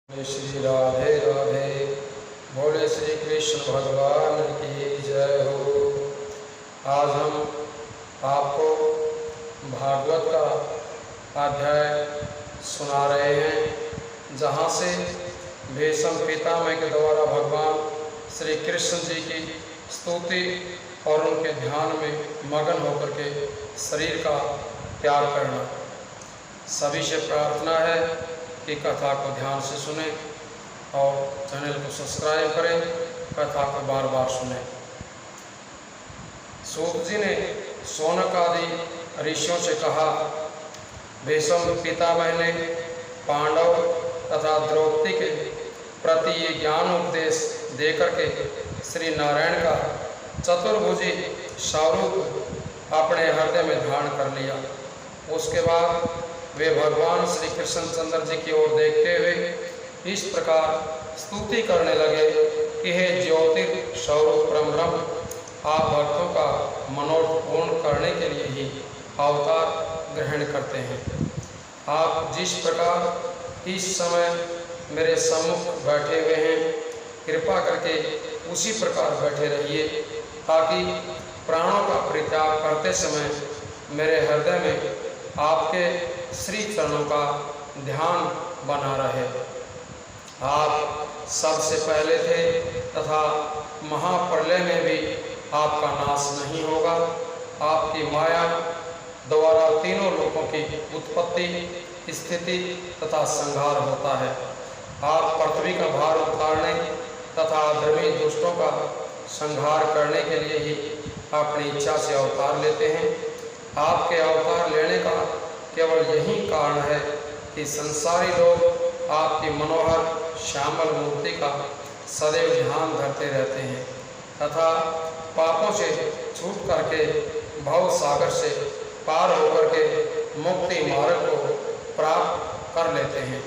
श्री राधे राधे। बोले श्री कृष्ण भगवान की जय हो। आज हम आपको भागवत का अध्याय सुना रहे हैं, जहाँ से भीष्म पितामह के द्वारा भगवान श्री कृष्ण जी की स्तुति और उनके ध्यान में मगन होकर के शरीर का त्याग करना। सभी से प्रार्थना है कि कथा को ध्यान से सुने और चैनल को सब्सक्राइब करें, कथा को बार बार सुने। सूत जी ने शौनक आदि ऋषियों से कहा, भीष्म पितामह ने पांडव तथा द्रौपदी के प्रति ये ज्ञान उपदेश देकर के श्री नारायण का चतुर्भुजी स्वरूप अपने हृदय में धारण कर लिया। उसके बाद वे भगवान श्री कृष्णचंद्र जी की ओर देखते हुए इस प्रकार स्तुति करने लगे कि हे ज्योतिर स्वरूप परम ब्रह्म, आप भक्तों का मनोरथ पूर्ण करने के लिए ही अवतार ग्रहण करते हैं। आप जिस प्रकार इस समय मेरे सम्मुख बैठे हुए हैं, कृपा करके उसी प्रकार बैठे रहिए, ताकि प्राणों का परित्याग करते समय मेरे हृदय में आपके श्री चरणों का ध्यान बना रहे। आप सबसे पहले थे तथा महाप्रलय में भी आपका नाश नहीं होगा। आपकी माया द्वारा तीनों लोकों की उत्पत्ति, स्थिति तथा संहार होता है। आप पृथ्वी का भार उतारने तथा धर्मी दुष्टों का संहार करने के लिए ही अपनी इच्छा से अवतार लेते हैं। आपके अवतार लेने का केवल यही कारण है कि संसारी लोग आपकी मनोहर श्यामल मूर्ति का सदैव ध्यान धरते रहते हैं तथा पापों से छूट करके भव सागर से पार होकर के मुक्ति मार्ग को प्राप्त कर लेते हैं।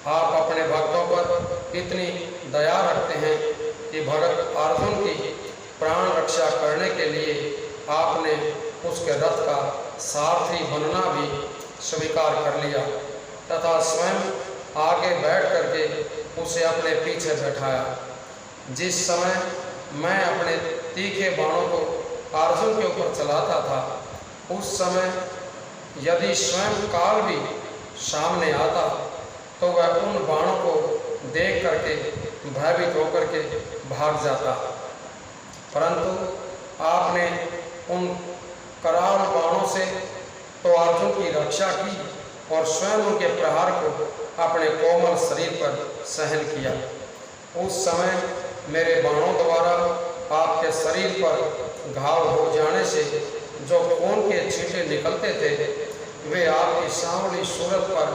आप अपने भक्तों पर इतनी दया रखते हैं कि भगत अर्जुन की प्राण रक्षा करने के लिए आपने उसके रथ का सारथी बनना भी स्वीकार कर लिया तथा स्वयं आगे बैठ करके उसे अपने पीछे बैठाया। जिस समय मैं अपने तीखे बाणों को अर्जुन के ऊपर चलाता था, उस समय यदि स्वयं काल भी सामने आता तो वह उन बाणों को देख करके भयभीत होकर के भाग जाता, परंतु आपने उन कराल बाणों से तो अर्जुन की रक्षा की और स्वयं उनके प्रहार को अपने कोमल शरीर पर सहन किया। उस समय मेरे बाणों द्वारा आपके शरीर पर घाव हो जाने से जो खून के छींटे निकलते थे, वे आपकी सांवली सूरत पर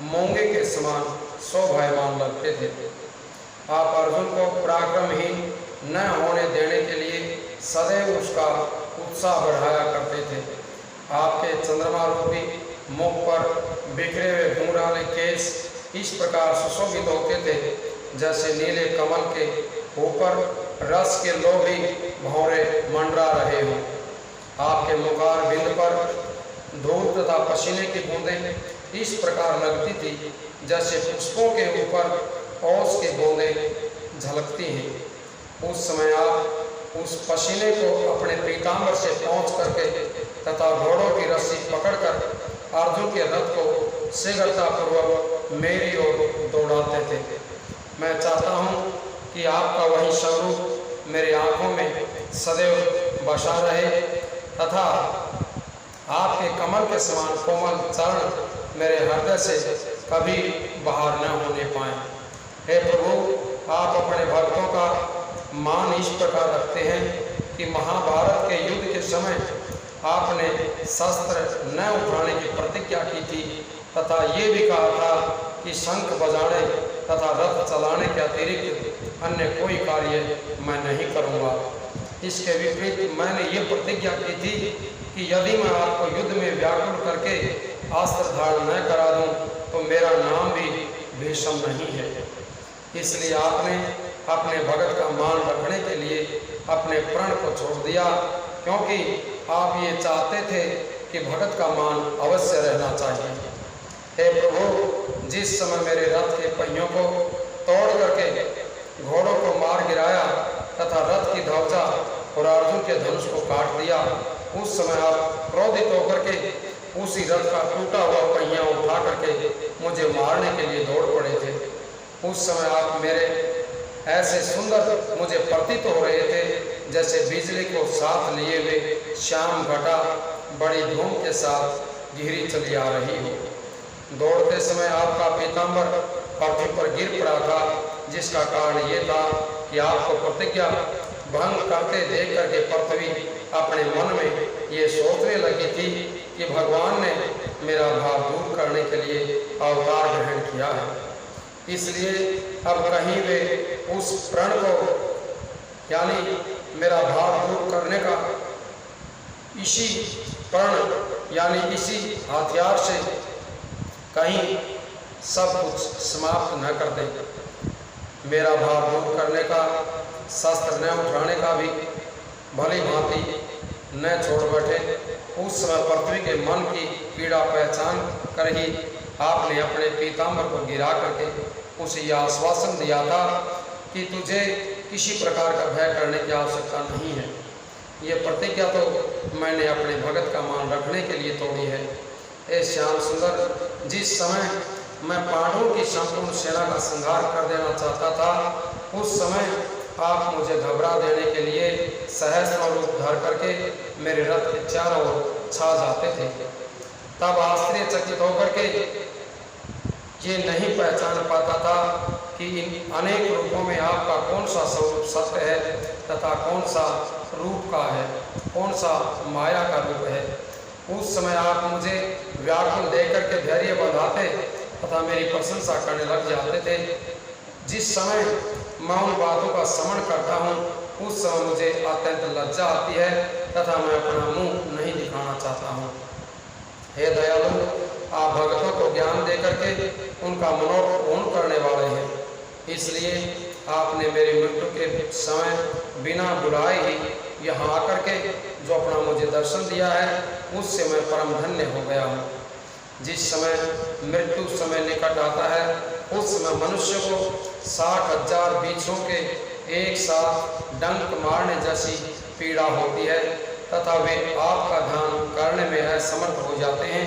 मूंगे के समान शोभायमान लगते थे। आप अर्जुन को पराक्रमहीन न होने देने के लिए सदैव उसका उत्साह बढ़ाया करते थे। आपके चंद्रमा रूपी मुख पर बिखरे हुए घुंघराले केस इस प्रकार सुशोभित होते थे, जैसे नीले कमल के ऊपर रस के लोभी भौरे मंडरा रहे हों। आपके मुखार बिंद पर धूल तथा पसीने की बूंदें इस प्रकार लगती थी, जैसे पुष्पों के ऊपर ओस की बूंदें झलकती हैं। उस समय आप उस पसीने को अपने पीताम्बर से पहुँच करके तथा घोड़ों की रस्सी पकड़कर अर्जुन के रथ को शीघ्रतापूर्वक मेरी ओर दौड़ाते थे। मैं चाहता हूँ कि आपका वही स्वरूप मेरी आँखों में सदैव बसा रहे तथा आपके कमल के समान कोमल चरण मेरे हृदय से कभी बाहर न होने पाए। हे प्रभु, आप अपने भक्तों का मान इस प्रकार रखते हैं कि महाभारत के युद्ध के समय आपने शस्त्र न उठाने की प्रतिज्ञा की थी तथा ये भी कहा था कि शंख बजाने तथा रथ चलाने के अतिरिक्त अन्य कोई कार्य मैं नहीं करूँगा। इसके विपरीत मैंने ये प्रतिज्ञा की थी कि यदि मैं आपको युद्ध में व्याकुल करके अस्त्र धारण न करा दूँ तो मेरा नाम भी भीष्म नहीं है। इसलिए आपने अपने भगत का मान रखने के लिए अपने प्रण को छोड़ दिया, क्योंकि आप ये चाहते थे कि भगत का मान अवश्य रहना चाहिए। हे प्रभु, जिस समय मेरे रथ के पहियों को के धनुष को काट दिया। उस समय आप क्रोधित होकर के उसी रथ का टूटा हुआ पहिया उठा करके मुझे मारने के लिए दौड़ पड़े थे। उस समय आप मेरे ऐसे सुंदर मुझे प्रतीत हो रहे थे जैसे बिजली को साथ लिए हुए श्याम घटा बड़ी धूम के साथ घिरी चली आ रही हो। दौड़ते समय आपका पीताम्बर पृथ्वी पर गिर पड़ा था, जिसका कारण ये था कि आपको प्रतिज्ञा भंग करते देख करके पृथ्वी अपने मन में ये सोचने लगी थी कि भगवान ने मेरा भाव दूर करने के लिए अवतार ग्रहण किया है। इसलिए अब कहीं वे उस प्रण को यानी मेरा भाव दूर करने का इसी प्रण यानी इसी हथियार से कहीं सब कुछ समाप्त न कर दे। मेरा भाव दूर करने का शस्त्र न उठाने का भी भली भांति न छोड़ बैठे। उस समय पृथ्वी के मन की पीड़ा पहचान कर ही आपने अपने पीताम्बर को गिरा करके उसे यह आश्वासन दिया था कि तुझे किसी प्रकार का भय करने की आवश्यकता नहीं है। ये प्रतिज्ञा तो मैंने अपने भगत का मान रखने के लिए तोड़ी है। ए श्याम सुंदर, जिस समय मैं पांडवों की संपूर्ण सेना का संहार कर देना चाहता था, उस समय आप मुझे घबरा देने के लिए सहस्र रूप धर करके मेरे रथ के चारों ओर छा जाते थे। तब आश्चर्यचकित होकर के ये नहीं पहचान पाता था कि इन अनेक रूपों में आपका कौन सा स्वरूप सत्य है तथा कौन सा रूप का है, कौन सा माया का रूप है। उस समय आप मुझे व्याकुल देकर के धैर्य बंधाते तथा मेरी प्रशंसा करने लग जाते थे। जिस समय मैं उन बातों का स्मरण करता हूँ, उस समय मुझे अत्यंत लज्जा आती है तथा मैं अपना मुंह नहीं दिखाना चाहता हूँ। हे दयालु, आप भक्तों को ज्ञान दे करके उनका मनोरथ पूर्ण करने वाले हैं। इसलिए आपने मेरी मृत्यु के समय बिना बुलाए ही यहाँ आकर के जो अपना मुझे दर्शन दिया है, उससे मैं परम धन्य हो गया हूँ। जिस समय मृत्यु समय निकट आता है, उस समय मनुष्य को 60,000 बीछों के एक साथ डंक मारने जैसी पीड़ा होती है तथा वे आपका ध्यान करने में असमर्थ हो जाते हैं।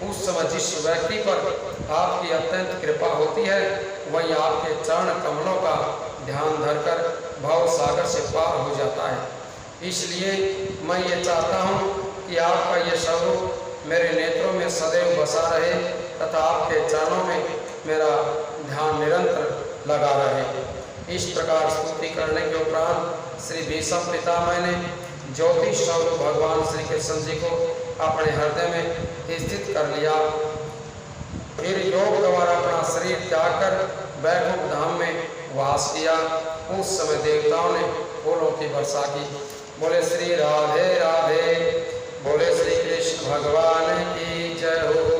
उस समय जिस व्यक्ति पर आपकी अत्यंत कृपा होती है, वही आपके चरण कमलों का ध्यान धरकर भव सागर से पार हो जाता है। इसलिए मैं ये चाहता हूँ कि आपका ये स्वरूप मेरे नेत्रों में सदैव बसा रहे तथा आपके चरणों में मेरा ध्यान निरंतर लगा रहे। इस प्रकार स्तुति करने के उपरांत श्री भीष्म पितामह ने ज्योति स्वरूप भगवान श्री कृष्ण जी को अपने हृदय में स्थित कर लिया। फिर योग द्वारा अपना शरीर त्याग कर वैकुंठ धाम में वास किया। उस समय देवताओं ने फूलों की वर्षा की। बोले श्री राधे राधे, बोले श्री कृष्ण भगवान की जय हो।